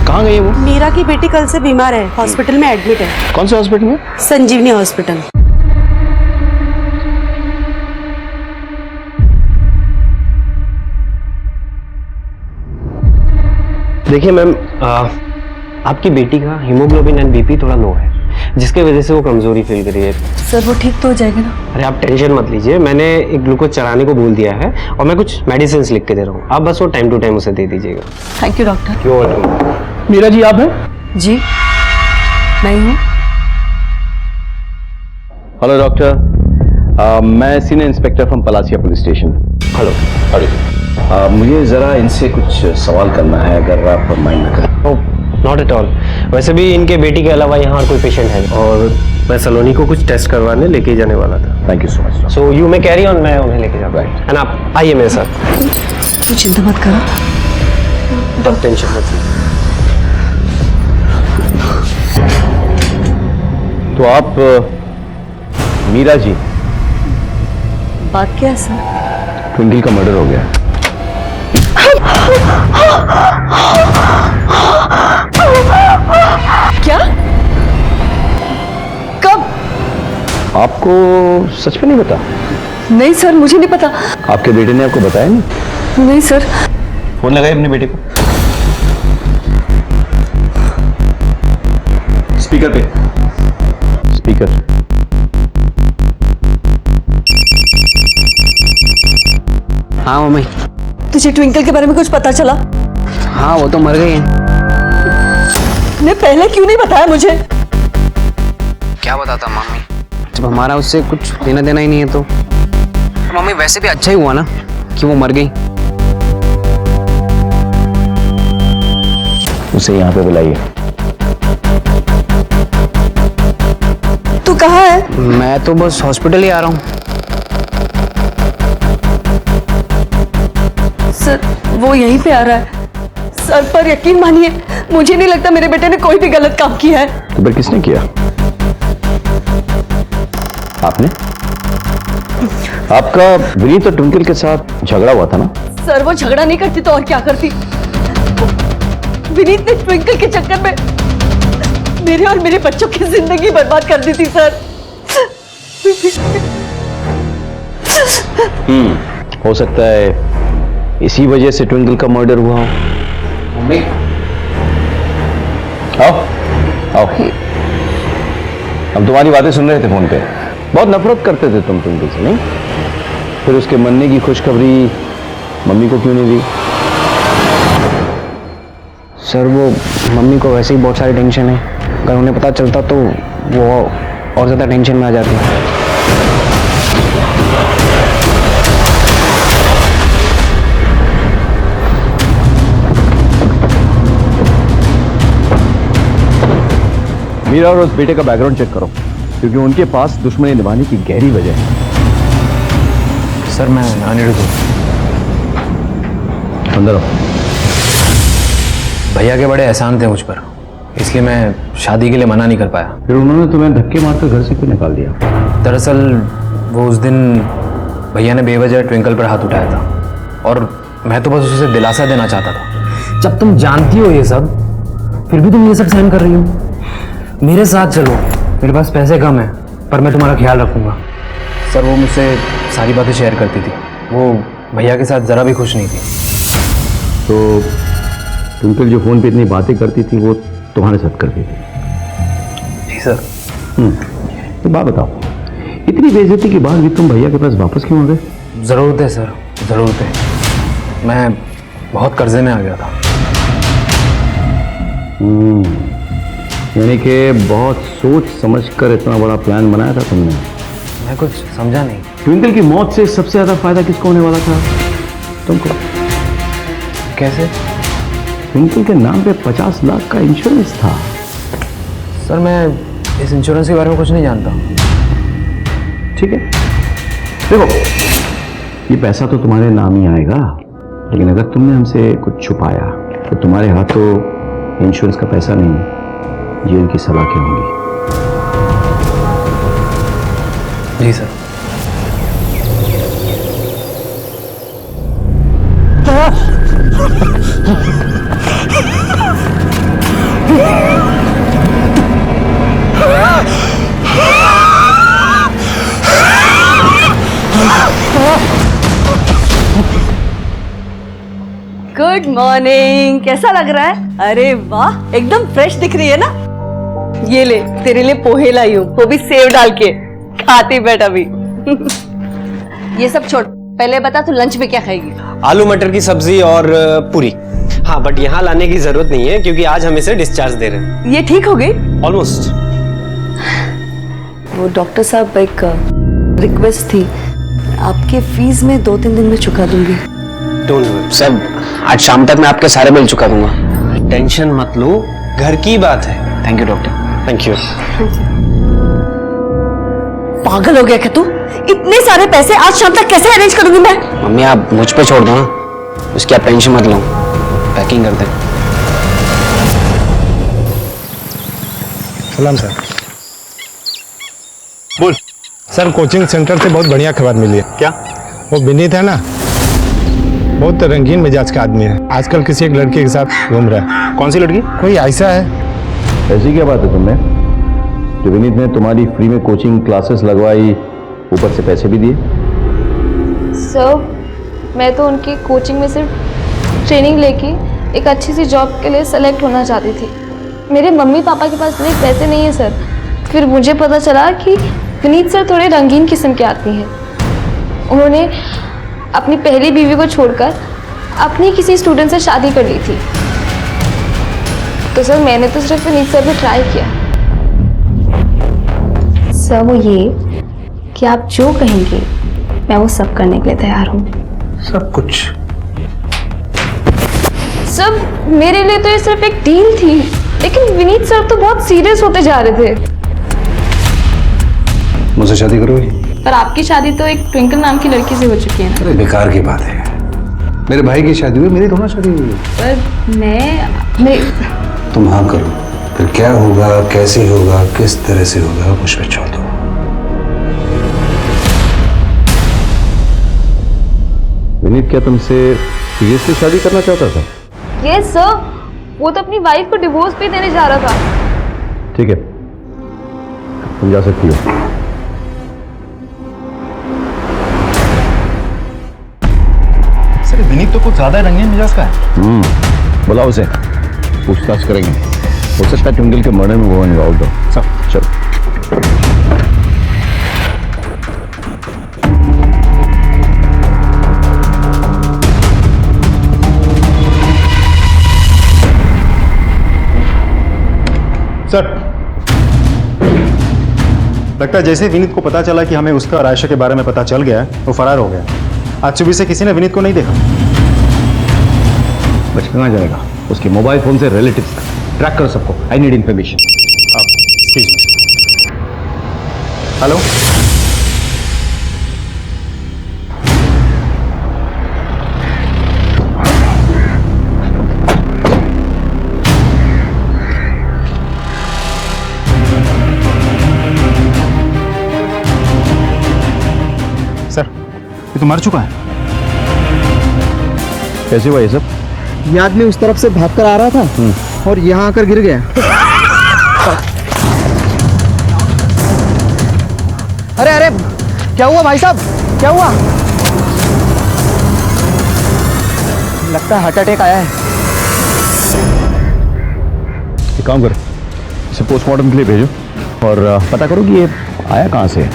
कहाँ गई है वो? मीरा की बेटी कल से बीमार है, हॉस्पिटल में एडमिट है। कौन से हॉस्पिटल में? संजीवनी हॉस्पिटल। देखिए मैम, आपकी बेटी का हीमोग्लोबिन एंड बीपी थोड़ा लो है, जिसके वजह से वो कमजोरी फील कर रही है। सर वो ठीक तो हो जाएगा ना? अरे आप टेंशन मत लीजिए, मैंने एक ग्लूकोज चढ़ाने को बोल दिया है और मैं कुछ मेडिसिन लिख के दे रहा हूँ, आप बस वो टाइम टू टाइम उसे दे दीजिएगा। Thank you doctor. क्यों वेलकम। मीरा जी आप हैं? जी मैं हूँ। हेलो डॉक्टर, मैं senior inspector from Palasia police station. Hello. मुझे जरा इनसे कुछ सवाल करना है, अगर आप माइंड ना करें। Not at all. वैसे भी इनके बेटी के अलावा यहाँ कोई पेशेंट है, और मैं सलोनी को कुछ टेस्ट करवाने लेके जाने वाला था। Thank you so much. So you may carry on, मैं उन्हें लेके जाऊँ। एंड आप आइए मेरे साथ। तू चिंता मत करो। आप टेंशन मत लीजिए। तो आप मीरा जी, बात क्या है सर? ट्विंकल का मर्डर हो गया। क्या? कब? आपको सच में नहीं पता? नहीं सर, मुझे नहीं पता। आपके बेटे ने आपको बताया नहीं? नहीं सर। फोन लगाइए अपने बेटे को। स्पीकर पे। स्पीकर। हाँ मम्मी। तुझे ट्विंकल के बारे में कुछ पता चला? हाँ, वो तो मर गई है। ने पहले क्यों नहीं बताया मुझे? क्या बताता मम्मी, जब हमारा उससे कुछ लेना देना ही नहीं है तो मम्मी वैसे भी अच्छा ही हुआ ना कि वो मर गई। उसे यहाँ पे बुलाइए। तू कहाँ है? मैं तो बस हॉस्पिटल ही आ रहा हूँ। सर वो यहीं पे आ रहा है। सर पर यकीन मानिए, मुझे नहीं लगता मेरे बेटे ने कोई भी गलत काम किया है। तो फिर किसने किया? आपने? आपका विनीत और ट्विंकल के साथ झगड़ा हुआ था ना? सर वो झगड़ा नहीं करती तो और क्या करती? विनीत ने ट्विंकल के चक्कर में मेरे और मेरे बच्चों की जिंदगी बर्बाद कर दी थी सर। हो सकता है इसी वजह से ट्विंकल का मर्डर हुआ हो। मम्मी, आओ आओ। हम तुम्हारी बातें सुन रहे थे फोन पे। बहुत नफरत करते थे तुम ट्विंकल से, नहीं? फिर उसके मरने की खुशखबरी मम्मी को क्यों नहीं दी? सर वो मम्मी को वैसे ही बहुत सारी टेंशन है, अगर उन्हें पता चलता तो वो और ज़्यादा टेंशन में आ जाती। मीरा और उस बेटे का बैकग्राउंड चेक करो, क्योंकि उनके पास दुश्मनी निभाने की गहरी वजह है। सर मैं आने रुकूं। अंदर आओ। भैया के बड़े एहसान थे मुझ पर, इसलिए मैं शादी के लिए मना नहीं कर पाया। फिर उन्होंने तुम्हें धक्के मारकर घर से क्यों निकाल दिया? दरअसल वो उस दिन भैया ने बेवजह ट्विंकल पर हाथ उठाया था, और मैं तो बस उसे दिलासा देना चाहता था। जब तुम जानती हो ये सब, फिर भी तुम ये सब सहन कर रही हो। मेरे साथ चलो, मेरे पास पैसे कम है, पर मैं तुम्हारा ख्याल रखूंगा। सर वो मुझसे सारी बातें शेयर करती थी, वो भैया के साथ जरा भी खुश नहीं थी। तो ट्विंकल जो फोन पे इतनी बातें करती थी वो तुम्हारे साथ करती थी? जी सर। तो बात बताओ, इतनी बेइज्जती के बाद भी तुम भैया के पास वापस क्यों आ गए? ज़रूरत है सर, ज़रूरत है। मैं बहुत कर्जे में आ गया था। यानी कि बहुत सोच समझ कर इतना बड़ा प्लान बनाया था तुमने। मैं कुछ समझा नहीं। ट्विंकल की मौत से सबसे ज्यादा फायदा किसको होने वाला था? तुमको। कैसे? ट्विंकल के नाम पे 50 लाख का इंश्योरेंस था। सर मैं इस इंश्योरेंस के बारे में कुछ नहीं जानता। ठीक है, देखो ये पैसा तो तुम्हारे नाम ही आएगा, लेकिन अगर तुमने हमसे कुछ छुपाया तो तुम्हारे हाथों इंश्योरेंस का पैसा नहीं, जेल की सलाखें होंगी। जी सर। गुड मॉर्निंग, कैसा लग रहा है? अरे वाह, एकदम फ्रेश दिख रही है ना। ये ले, तेरे लिए पोहे लाई हूँ, वो भी सेव डाल के। खाती बैठ अभी। ये सब छोड़, पहले बता तू लंच में क्या खाएगी? आलू मटर की सब्जी और पूरी। हाँ, बट यहाँ लाने की जरूरत नहीं है क्योंकि आज हम इसे डिस्चार्ज दे रहे हैं। ये ठीक हो गई? ऑलमोस्ट। वो डॉक्टर साहब, एक रिक्वेस्ट थी, आपके फीस में 2-3 दिन में चुका दूंगी। डोंट वरी सर, आज शाम तक मैं आपके सारे बिल चुका दूंगा। टेंशन मत लो, घर की बात है। Thank you doctor. Thank you. पागल हो गया क्या तू? इतने सारे पैसे आज शाम तक कैसे अरेंज करूंगी मैं? मम्मी आप मुझ पे छोड़ दो ना, उसकी आप टेंशन मत लो। पैकिंग कर दे। सलाम सर। बोल सर, कोचिंग सेंटर से बहुत बढ़िया खबर मिली है। क्या? वो विनीत है ना, बहुत रंगीन मिजाज का आदमी है, आजकल किसी एक लड़के के साथ घूम रहा है। कौन सी लड़की? कोई ऐसा है। ऐसी क्या बात है तुमने? जो विनीत ने तुम्हारी फ्री में कोचिंग क्लासेस लगवाई, ऊपर से पैसे भी दिए? सर मैं तो उनकी कोचिंग में सिर्फ ट्रेनिंग लेके एक अच्छी सी जॉब के लिए सेलेक्ट होना चाहती थी। मेरे मम्मी पापा के पास इतने पैसे नहीं है सर। फिर मुझे पता चला कि विनीत सर थोड़े रंगीन किस्म के आदमी हैं। उन्होंने अपनी पहली बीवी को छोड़कर अपनी किसी स्टूडेंट से शादी कर ली थी। तो सर मैंने तो सिर्फ विनीत सर पे ट्राई किया। सर वो ये कि आप जो कहेंगे मैं वो सब करने के लिए तैयार हूँ। सब कुछ? सर मेरे लिए तो ये सिर्फ एक डील थी, लेकिन विनीत सर तो बहुत सीरियस होते जा रहे थे। मुझसे शादी करोगी? पर आपकी शादी तो एक ट्विंकल नाम की लड़की से हो चुकी है ना। अरे बेकार की बात है, मेरे भाई की शादी हुई, मेरी थोड़ा शादी हुई। पर मैं तुम हाँ करो, फिर क्या होगा, कैसे होगा, किस तरह से होगा, मुझ पे छोड़ दो। विनीत क्या तुमसे सीरियसली शादी करना चाहता था? यस सर, वो तो अपनी वाइफ को डिवोर्स भी देने जा रहा था। ठीक है, तुम जा सकती हो। सर विनीत तो कुछ ज्यादा रंगीन मिजाज का है। बुलाओ उसे, पूछताछ करेंगे। हो सकता है ट्विंकल के मर्डर में वो इन्वॉल्व हो। सब चलो। सर लगता है जैसे विनीत को पता चला कि हमें उसका और आयशा के बारे में पता चल गया है, वो फरार हो गया। आज सुबह से किसी ने विनीत को नहीं देखा। बच कहाँ जाएगा? उसके मोबाइल फोन से रिलेटिव्स ट्रैक करो सबको। I need information. Hello. Sir, ये तो मर चुका है। कैसे हुआ ये सब? ये आदमी उस तरफ से भागकर आ रहा था और यहाँ आकर गिर गया। अरे अरे, क्या हुआ भाई साहब, क्या हुआ? लगता है हार्ट अटैक आया है। एक काम कर, इसे पोस्टमार्टम के लिए भेजो और पता करो कि ये आया कहाँ से है।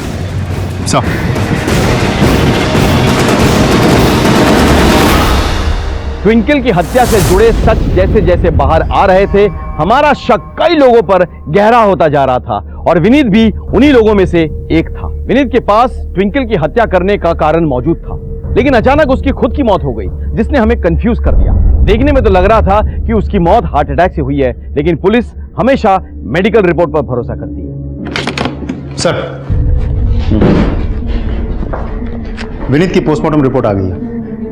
ट्विंकल की हत्या से जुड़े सच जैसे जैसे बाहर आ रहे थे, हमारा शक कई लोगों पर गहरा होता जा रहा था और विनीत भी उन्हीं लोगों में से एक था। विनीत के पास ट्विंकल की हत्या करने का कारण मौजूद था, लेकिन अचानक उसकी खुद की मौत हो गई, जिसने हमें कंफ्यूज कर दिया। देखने में तो लग रहा था कि उसकी मौत हार्ट अटैक से हुई है, लेकिन पुलिस हमेशा मेडिकल रिपोर्ट पर भरोसा करती है। सर, विनीत की पोस्टमार्टम रिपोर्ट आ गई है।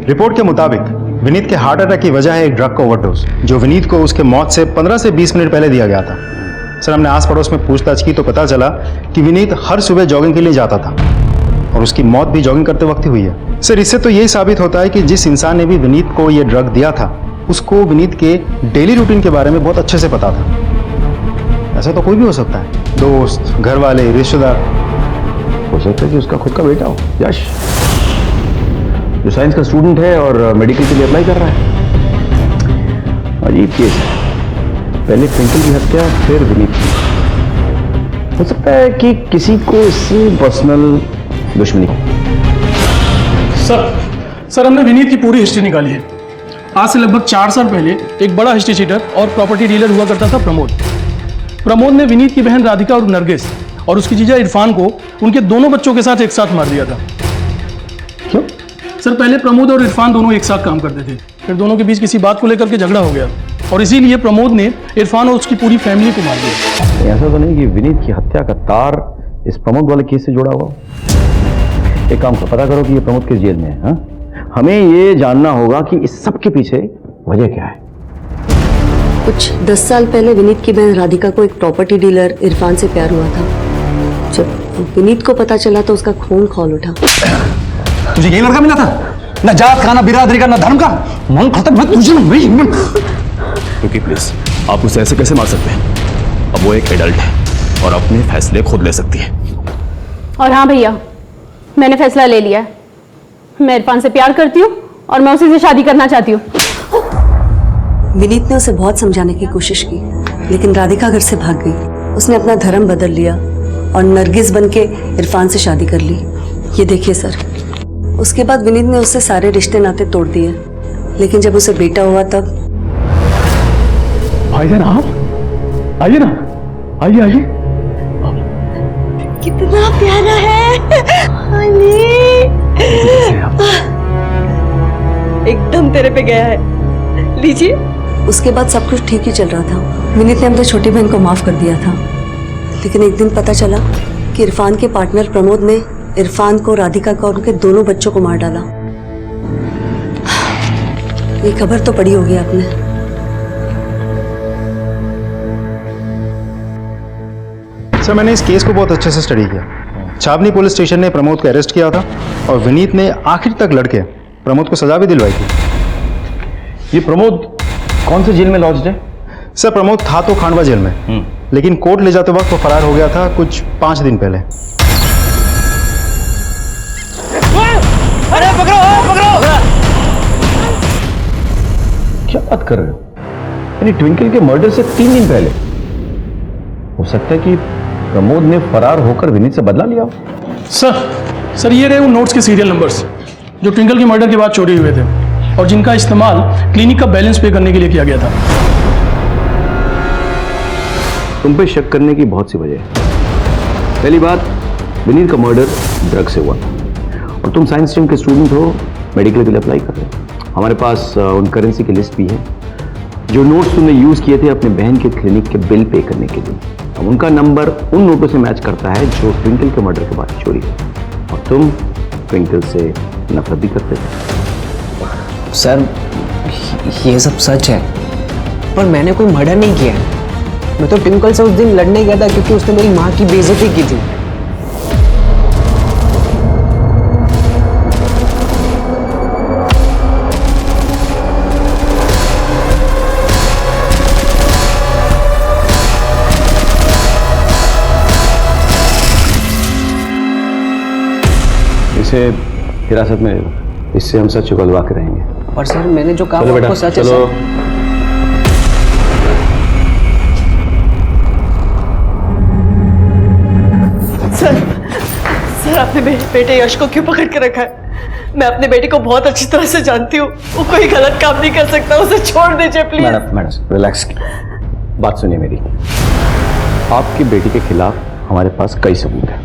रिपोर्ट के मुताबिक विनीत के हार्ट अटैक की वजह है एक ड्रग का ओवरडोज, जो विनीत को उसके मौत से 15 से 20 मिनट पहले दिया गया था। सर, हमने आस पड़ोस में पूछताछ की तो पता चला कि विनीत हर सुबह जॉगिंग के लिए जाता था और उसकी मौत भी जॉगिंग करते वक्त ही हुई है। सर, इससे तो यही साबित होता है कि जिस इंसान ने भी विनीत को यह ड्रग दिया था, उसको विनीत के डेली रूटीन के बारे में बहुत अच्छे से पता था। ऐसा तो कोई भी हो सकता है, दोस्त, घर वाले, रिश्तेदार। हो सकता है कि उसका खुद का बेटा हो, यश, जो साइंस का स्टूडेंट है और मेडिकल के लिए अप्लाई कर रहा है। अजीब केस है, पहले ट्विंकल की हत्या, फिर विनीत की। हो सकता है कि किसी को इससे पर्सनल दुश्मनी हो। सर हमने विनीत की पूरी हिस्ट्री निकाली है। आज से लगभग 4 साल पहले एक बड़ा हिस्ट्री चीटर और प्रॉपर्टी डीलर हुआ करता था प्रमोद ने विनीत की बहन राधिका और नरगिस और उसकी जीजा इरफान को उनके दोनों बच्चों के साथ एक साथ मार दिया था। क्यों? सर, पहले प्रमोद और इरफान दोनों एक साथ काम करते थे, फिर दोनों के बीच किसी बात को लेकर के झगड़ा हो गया और इसीलिए प्रमोद ने इरफान और उसकी पूरी फैमिली को मार दिया। ऐसा तो नहीं कि विनीत की हत्या का तार इस प्रमोद वाले केस से जुड़ा हुआ? एक काम करो, पता करो कि ये प्रमोद किस जेल में है। हाँ? हमें ये जानना होगा कि इस सब के पीछे वजह क्या है। कुछ 10 साल पहले विनीत की बहन राधिका को एक प्रॉपर्टी डीलर इरफान से प्यार हुआ था। जब विनीत को पता चला तो उसका खून खौल उठा। तुझे यही लड़का मिला था? ना जात का, ना बिरादरी का, ना धर्म का, मन खत्म है तुझे। रुकिए प्लीज, आप उसे ऐसे कैसे मार सकते हैं? अब वो एक एडल्ट है और अपने फैसले खुद ले सकती है। और हाँ भैया, मैंने फैसला ले लिया है। मैं इरफान से प्यार करती हूँ और मैं उसी से शादी करना चाहती हूँ। विनीत ने उसे बहुत समझाने की कोशिश की, लेकिन राधिका घर से भाग गई। उसने अपना धर्म बदल लिया और नरगिस बन के इरफान से शादी कर ली। ये देखिए सर, उसके बाद विनीत ने उससे सारे रिश्ते नाते तोड़ दिए, लेकिन जब उसे बेटा हुआ तब। भाईजान आप आइए ना, आइए आइए। कितना प्यारा है एकदम तेरे पे गया है, लीजिए। उसके बाद सब कुछ ठीक ही चल रहा था। विनीत ने अपनी छोटी बहन को माफ कर दिया था, लेकिन एक दिन पता चला कि इरफान के पार्टनर प्रमोद ने इरफान को, राधिका को और उनके दोनों बच्चों को मार डाला। ये खबर तो पड़ी होगी आपने। सर, मैंने इस केस को बहुत अच्छे से स्टडी किया। छावनी पुलिस स्टेशन ने प्रमोद को अरेस्ट किया था और विनीत ने आखिर तक लड़के प्रमोद को सजा भी दिलवाई थी। ये प्रमोद कौन से जेल में लॉज्ड है? सर, प्रमोद था तो खांडवा जेल में, लेकिन कोर्ट ले जाते वक्त वो फरार हो गया था कुछ 5 दिन पहले। अरे पकड़ो पकड़ो! क्या बात कर रहे हो? यानी ट्विंकल के मर्डर से 3 दिन पहले? हो सकता है कि प्रमोद ने फरार होकर विनीत से बदला लिया। सर ये रहे उन नोट्स के सीरियल नंबर्स जो ट्विंकल के मर्डर के बाद चोरी हुए थे और जिनका इस्तेमाल क्लिनिक का बैलेंस पे करने के लिए किया गया था। तुम पे शक करने की बहुत सी वजह है। पहली बात, विनीत का मर्डर ड्रग से हुआ और तुम साइंस स्ट्रीम के स्टूडेंट हो, मेडिकल के लिए अप्लाई कर रहे हो। हमारे पास उन करेंसी की लिस्ट भी है जो नोट्स तुमने यूज किए थे अपने बहन के क्लिनिक के बिल पे करने के लिए। अब उनका नंबर उन नोटों से मैच करता है जो ट्विंकल के मर्डर के बाद चोरी हुई, और तुम ट्विंकल से नफरत भी करते थे। सर ये सब सच है, पर मैंने कोई मर्डर नहीं किया है। मैं तो ट्विंकल से उस दिन लड़ने गया था क्योंकि उसने मेरी माँ की बेइज्जती की थी। इसे हिरासत में ले लो, इससे हम सच उगलवा के रहेंगे। पर सर मैंने जो कहा चलो वो बेटा, आपको सच है चलो। सर। सर आपने मेरे बेटे यश को क्यों पकड़ के रखा है? मैं अपने बेटे को बहुत अच्छी तरह से जानती हूँ, वो कोई गलत काम नहीं कर सकता, उसे छोड़ दीजिए प्लीज। मैडम रिलैक्स, बात सुनिए मेरी। आपकी बेटी के खिलाफ हमारे पास कई सबूत हैं।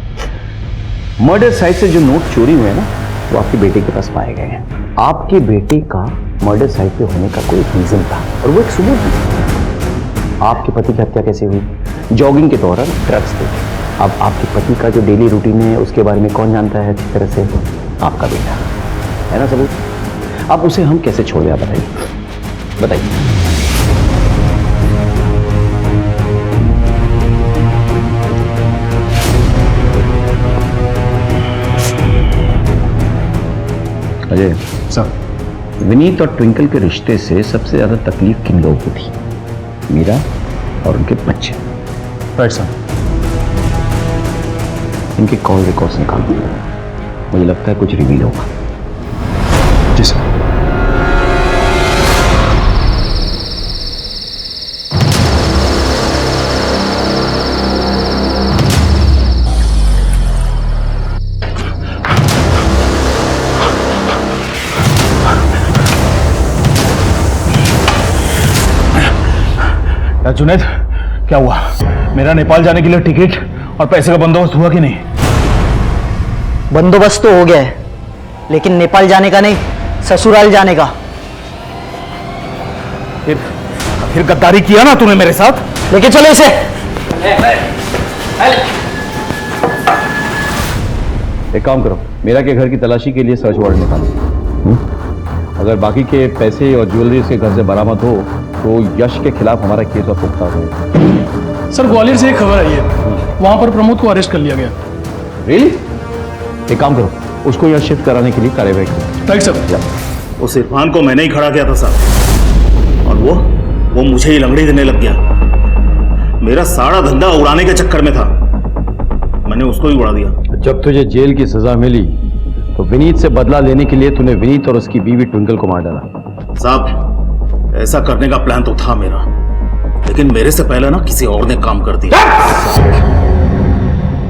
मर्डर साइट से जो नोट चोरी हुए ना, वो आपकी बेटी के पास पाए गए हैं। आपके बेटे का मर्डर साइट पे होने का कोई रीजन था, और वो एक सबूत भी। आपके पति की हत्या कैसे हुई? जॉगिंग के दौरान ड्रग्स थे। अब आपके पति का जो डेली रूटीन है उसके बारे में कौन जानता है अच्छी तरह से? आपका बेटा है ना सबूत। अब उसे हम कैसे छोड़ दें, आप बताइए बताइए। अजय सर, विनीत और ट्विंकल के रिश्ते से सबसे ज्यादा तकलीफ किन लोगों को थी? मीरा और उनके बच्चे। Right sir. इनके कॉल रिकॉर्ड्स निकाल दो, मुझे लगता है कुछ रिवील होगा। जी सर। जुनैद, क्या हुआ? मेरा नेपाल जाने के लिए टिकट और पैसे का बंदोबस्त हुआ कि नहीं? बंदोबस्त तो हो गया है, लेकिन नेपाल जाने का नहीं, ससुराल जाने का। फिर गद्दारी किया ना तूने मेरे साथ? लेके चलो इसे। एक काम करो, मीरा के घर की तलाशी के लिए सर्च वारंट निकालो। अगर बाकी के पैसे और ज्वेलरी उसके घर से बरामद हो तो यश के खिलाफ हमारा केस और पुख्ता हो। सर ग्वालियर से एक खबर आई है, वहां पर प्रमोद को अरेस्ट कर लिया गया। रियली? एक काम करो, उसको यहाँ शिफ्ट कराने के लिए कार्यवाही करो। Right sir. उस इरफान को मैंने ही खड़ा किया था साहब, और वो मुझे ही लंगड़ी देने लग गया। मेरा सारा धंधा उड़ाने के चक्कर में था, मैंने उसको ही उड़ा दिया। जब तुझे जेल की सजा मिली तो विनीत से बदला लेने के लिए तूने विनीत और उसकी बीवी ट्विंकल को मार डाला। साहब ऐसा करने का प्लान तो था मेरा, लेकिन मेरे से पहले ना किसी और ने काम कर दिया।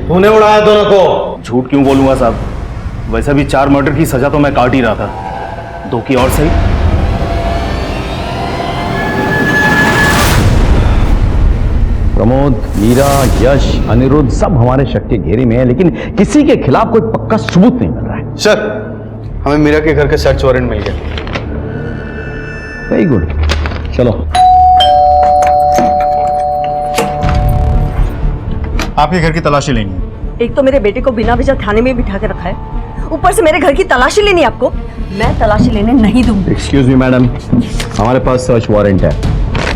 तूने उड़ाया दोनों को? झूठ क्यों बोलूंगा साहब, वैसे भी 4 मर्डर की सजा तो मैं काट ही रहा था, 2 की और सही। प्रमोद, मीरा, यश, अनिरुद्ध सब हमारे शक के घेरे में है, लेकिन किसी के खिलाफ कोई पक्का सबूत नहीं मिल रहा है। सर, हमें मीरा के घर का सर्च वारंट मिल गया। वेरी गुड, चलो। आपके घर की तलाशी लेनी है। एक तो मेरे बेटे को बिना वजह थाने में बिठा के रखा है, ऊपर से मेरे घर की तलाशी लेनी है आपको। मैं तलाशी लेने नहीं दूंगी। एक्सक्यूज मी मैडम, हमारे पास सर्च वारंट है,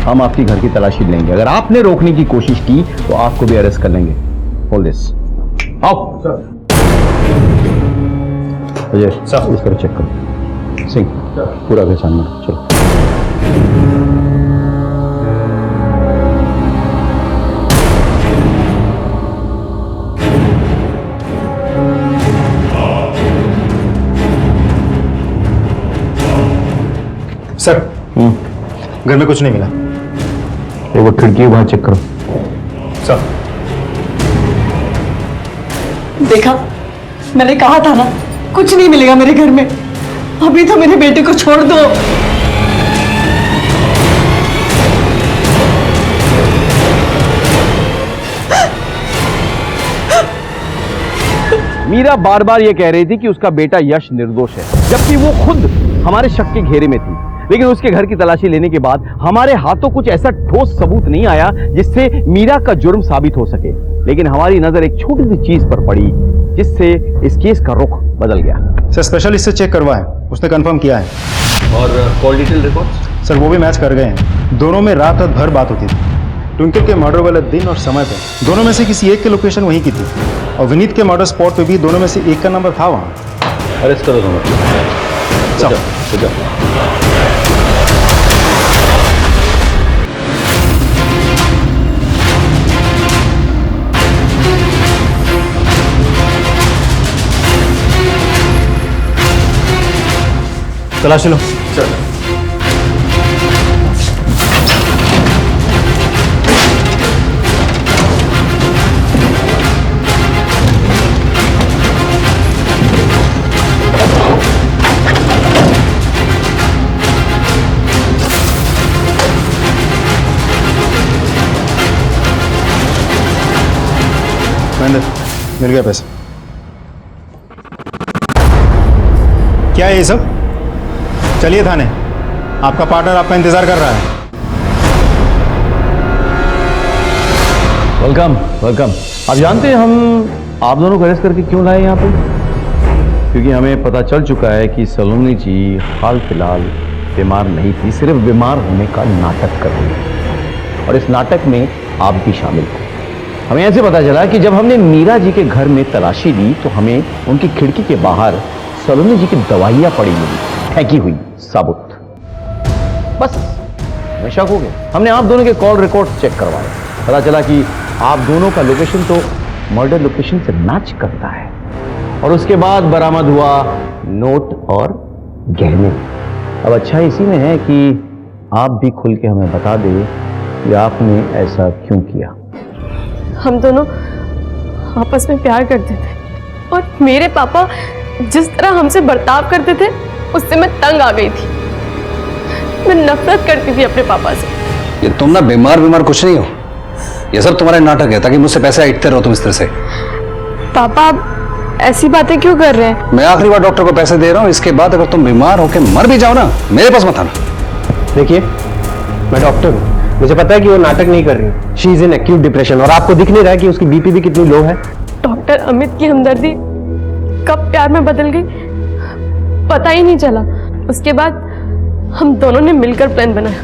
हम आपकी घर की तलाशी लेंगे। अगर आपने रोकने की कोशिश की तो आपको भी अरेस्ट कर लेंगे। Hold this. आओ अजय, इस तरह चेक करो। सिंह, पूरा पहचान लो। चलो। सर, घर में कुछ नहीं मिला। वो खिड़की वहां चेक करो। सर, देखा, मैंने कहा था ना, कुछ नहीं मिलेगा मेरे घर में। अभी तो मेरे बेटे को छोड़ दो। मीरा बार बार ये कह रही थी कि उसका बेटा यश निर्दोष है, जबकि वो खुद हमारे शक के घेरे में थी। लेकिन उसके घर की तलाशी लेने के बाद हमारे हाथों कुछ ऐसा ठोस सबूत नहीं आया जिससे मीरा का जुर्म साबित हो सके। लेकिन हमारी नजर एक छोटी सी चीज पर पड़ी जिससे इस केस का रुख बदल गया। सर स्पेशलिस्ट से चेक करवा है, उसने कंफर्म किया है। और कॉल डिटेल रिकॉर्ड्स? सर वो भी मैच कर गए हैं। दोनों में रात भर बात होती थी। ट्विंकल के मर्डर वाले दिन और समय पे दोनों में से किसी एक की लोकेशन वहीं की थी और विनीत के मर्डर स्पॉट पे भी दोनों में से एक का नंबर था वहाँ। अरेस्ट करो दोनों। चलो तलाशी लो। चल मिल गया पैसा। क्या है ये सब? चलिए थाने, आपका पार्टनर आपका इंतजार कर रहा है। Welcome welcome. आप जानते हैं हम आप दोनों को अरेस्ट करके क्यों लाए यहाँ पे? क्योंकि हमें पता चल चुका है कि सलोनी जी हाल फिलहाल बीमार नहीं थी, सिर्फ बीमार होने का नाटक कर रही है और इस नाटक में आप भी शामिल थे। हमें ऐसे पता चला कि जब हमने मीरा जी के घर में तलाशी ली तो हमें उनकी खिड़की के बाहर सलोनी जी की दवाइयाँ पड़ी मिली, फेंकी हुई साबुत। बस मैं शक हो गया। हमने आप दोनों के कॉल रिकॉर्ड चेक करवाए, पता चला कि आप दोनों का लोकेशन तो मर्डर लोकेशन से मैच करता है और उसके बाद बरामद हुआ नोट और गहने। अब अच्छा इसी में है कि आप भी खुल के हमें बता दें कि आपने ऐसा क्यों किया। हम दोनों आपस में प्यार करते थे और मेरे पापा जिस तरह हमसे बर्ताव करते थे उससे मैं तंग आ गई थी। मैं नफरत करती थी अपने पापा से। ये तुम ना बीमार कुछ नहीं हो, ये सब तुम्हारा नाटक है ताकि मुझसे पैसे ऐंठते रहो तुम इस तरह से। पापा आप ऐसी बातें क्यों कर रहे हैं? मैं आखिरी बार डॉक्टर को पैसे दे रहा हूँ, इसके बाद अगर तुम बीमार होकर मर भी जाओ ना, मेरे पास मत आना। देखिए मैं डॉक्टर हूँ, मुझे पता है कि वो नाटक नहीं कर रही। She is in acute depression और आपको दिख नहीं रहा है कि उसकी बीपी भी कितनी लो है। डॉक्टर अमित की हमदर्दी कब प्यार में बदल गई पता ही नहीं चला। उसके बाद हम दोनों ने मिलकर प्लान बनाया।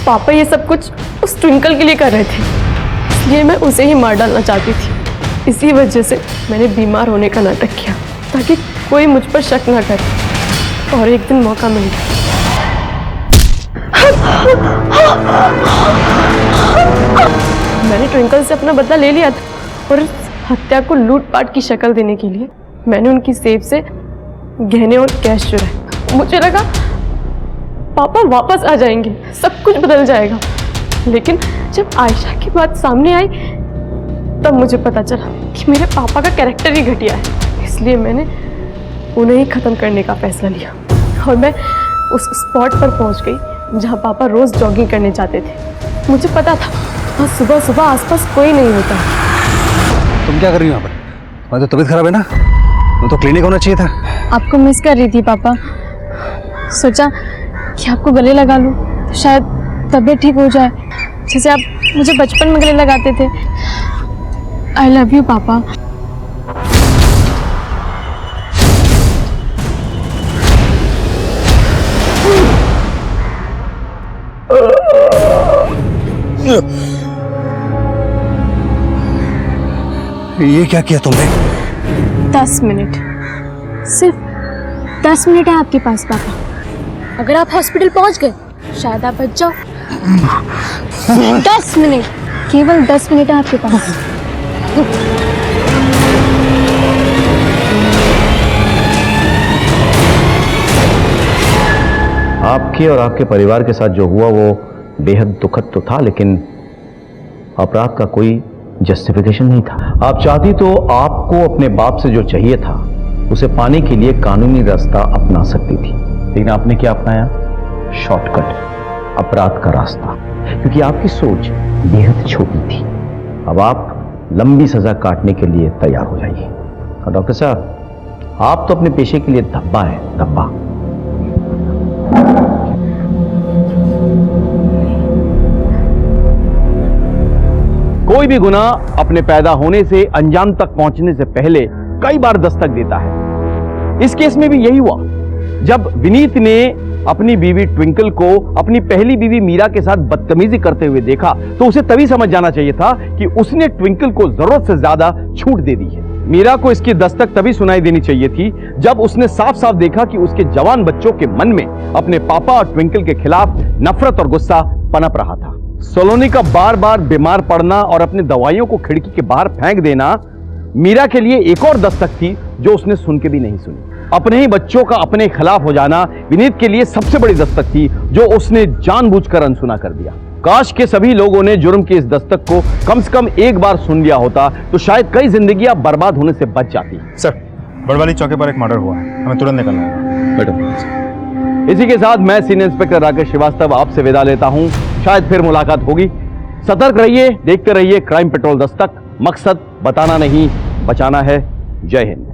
पापा ये सब कुछ उस ट्विंकल के लिए कर रहे थे, इसलिए मैं उसे ही मार डालना चाहती थी। इसी वजह से मैंने बीमार होने का नाटक किया ताकि कोई मुझ पर शक ना करे और एक दिन मौका मिल गया। मैंने ट्विंकल से अपना बदला ले लिया था और इस हत्या को लूटपाट की शक्ल देने के लिए मैंने उनकी सेफ से गहने और कैश चुराए। मुझे लगा पापा वापस आ जाएंगे, सब कुछ बदल जाएगा। लेकिन जब आयशा की बात सामने आई तब मुझे पता चला कि मेरे पापा का कैरेक्टर ही घटिया है। इसलिए मैंने उन्हें ही खत्म करने का फैसला लिया और मैं उस स्पॉट पर पहुंच गई जहां पापा रोज जॉगिंग करने जाते थे। मुझे पता था वहाँ सुबह सुबह आसपास कोई नहीं होता। तुम क्या कर रही हो यहाँ पर? तुम्हारी तो तबीयत खराब है ना, वो तो क्लिनिक होना चाहिए था। आपको मिस कर रही थी पापा, सोचा कि आपको गले लगा लूं तो शायद तबीयत ठीक हो जाए, जैसे आप मुझे बचपन में गले लगाते थे। आई लव यू पापा। ये क्या किया तुमने? 10 मिनट, सिर्फ 10 मिनट है आपके पास पापा। अगर आप हॉस्पिटल पहुंच गए शायद आप बच जाओ। 10 मिनट, केवल 10 मिनट है आपके पास। आपके और आपके परिवार के साथ जो हुआ वो बेहद दुखद तो था, लेकिन अपराध का कोई जस्टिफिकेशन नहीं था। आप चाहती तो आपको अपने बाप से जो चाहिए था उसे पाने के लिए कानूनी रास्ता अपना सकती थी, लेकिन आपने क्या अपनाया? शॉर्टकट, अपराध का रास्ता, क्योंकि आपकी सोच बेहद छोटी थी। अब आप लंबी सजा काटने के लिए तैयार हो जाइए। और डॉक्टर साहब, आप तो अपने पेशे के लिए धब्बा है, धब्बा। कोई भी गुनाह अपने पैदा होने से अंजाम तक पहुंचने से पहले कई बार दस्तक देता है। इस केस में भी यही हुआ। जब विनीत ने अपनी बीवी ट्विंकल को अपनी पहली बीवी मीरा के साथ बदतमीजी करते हुए देखा तो उसे तभी समझ जाना चाहिए था कि उसने ट्विंकल को जरूरत से ज्यादा छूट दे दी है। मीरा को इसकी दस्तक तभी सुनाई देनी चाहिए थी जब उसने साफ साफ देखा कि उसके जवान बच्चों के मन में अपने पापा और ट्विंकल के खिलाफ नफरत और गुस्सा पनप रहा था। सलोनी का बार बार बीमार पड़ना और अपनी दवाइयों को खिड़की के बाहर फेंक देना मीरा के लिए एक और दस्तक थी जो उसने सुन के भी नहीं सुनी। अपने ही बच्चों का अपने खिलाफ हो जाना विनीत के लिए सबसे बड़ी दस्तक थी जो उसने जानबूझकर अनसुना कर दिया। काश के सभी लोगों ने जुर्म की इस दस्तक को कम से कम एक बार सुन लिया होता तो शायद कई जिंदगियां बर्बाद होने से बच जाती। सर, बड़वाली चौकी पर एक मर्डर हुआ है, हमें तुरंत निकलना है। बेटा, इसी के साथ मैं सीनियर इंस्पेक्टर राकेश श्रीवास्तव आपसे विदा लेता हूं। शायद फिर मुलाकात होगी। सतर्क रहिए, देखते रहिए क्राइम पेट्रोल दस्तक। मकसद बताना नहीं, बचाना है। जय हिंद।